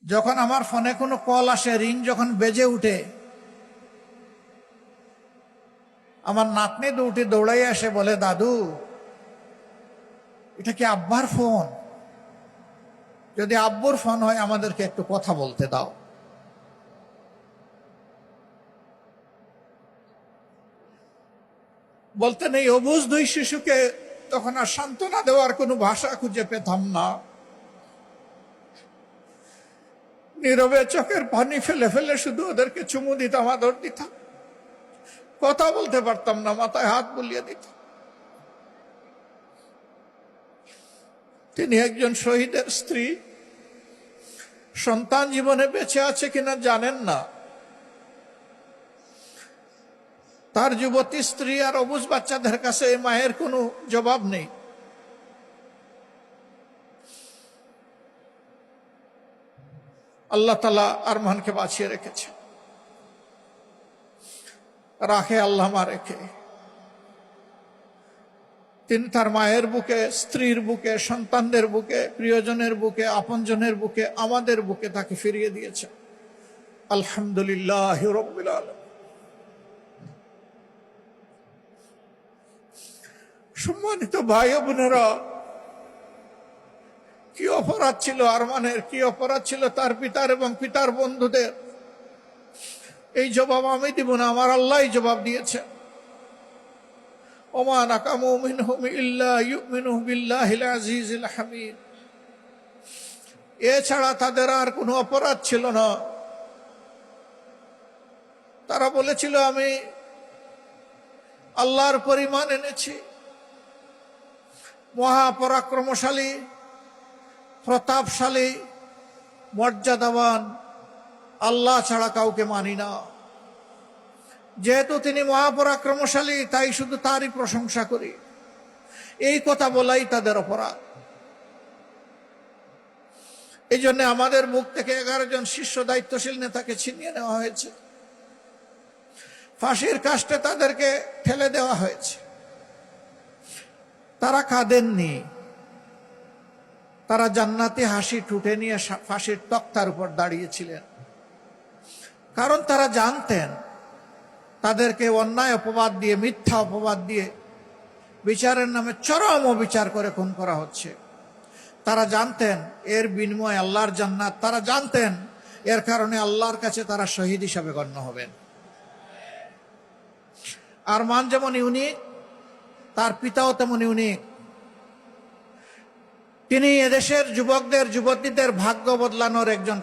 যখন আমার ফোনে কোনো কল আসে, রিং যখন বেজে উঠে, আমার নাতনি দুটি দৌড়াই আসে, বলে, দাদু এটা কি আব্বার ফোন? যদি আব্বুর ফোন হয় আমাদেরকে একটু কথা বলতে দাও। বলতে নেই অবুঝ দুই শিশুকে তখন আর সান্ত্বনা দেওয়ার কোনো ভাষা খুঁজে পেতাম না। নীরবে চোখের পানি ফেলে ফেলে শুধু ওদেরকে চুমু দিতাম, আদর দিতাম। কথা বলতে পারতাম না, মাথায় হাত বুলিয়ে দিতাম। তিনি একজন শহীদের স্ত্রী, সন্তান জীবনে বেঁচে আছে কিনা জানেন না। তার যুবতী স্ত্রী আর অবুঝ বাচ্চাদের কাছে এই মায়ের কোনো জবাব নেই। আল্লাহ তাআলা আরমানকে বাঁচিয়ে রেখেছে, রাখে আল্লাহ মা রেখে। তিনি তার মায়ের বুকে, স্ত্রীর বুকে, সন্তানদের বুকে, প্রিয়জনের বুকে, আপনজনের বুকে, আমাদের বুকে তাকে ফিরিয়ে দিয়েছে। আলহামদুলিল্লাহ রাব্বিল আলামিন। সম্মানিত ভাই ও বোনেরা, কি অপরাধ ছিল আরমানের, কি অপরাধ ছিল তার পিতার এবং পিতার বন্ধুদের? এই জবাব আমি দিব না, আমার আল্লাহই জবাব দিয়েছে। ওমা নাকামু মিনহুম ইল্লা ইউমিনু বিল্লাহিল আজিজিল হামিদ। এছাড়া তাদের আর কোনো অপরাধ ছিল না। তারা বলেছিল আমি আল্লাহর পরিমাণ এনেছি, মহাপরাক্রমশালী, প্রতাপশালী, মর্যাদাবান আল্লাহ ছাড়া কাউকে মানি না। যেহেতু তিনি মহাপরাক্রমশালী, তাই শুধু তারই প্রশংসা করি। এই কথা বলাই তাদের অপরাধ। এই জন্য আমাদের মুখ থেকে 11 জন শীর্ষ দায়িত্বশীল নেতাকে ছিনিয়ে নেওয়া হয়েছে, ফাঁসির কাস্টে তাদেরকে ঠেলে দেওয়া হয়েছে। তারা কাঁদেননি, তারা জান্নাতি হাসি ঠুটে নিয়ে ফাঁসির তক্তার উপর দাঁড়িয়েছিলেন। কারণ তারা জানতেন তাদেরকে অন্যায় অপবাদ দিয়ে, মিথ্যা অপবাদ দিয়ে বিচারের নামে চরম অবিচার করে খুন করা হচ্ছে। তারা জানতেন এর বিনিময়ে আল্লাহর জান্নাত। তারা জানতেন এর কারণে আল্লাহর কাছে তারা শহীদ হিসাবে গণ্য হবেন। আরমান যেমন ইউনিক, তার পিতাও তেমন ইউনিক। তিনি এদেশের যুবকদের, যুবতীদের ভাগ্য বদলানোর একজন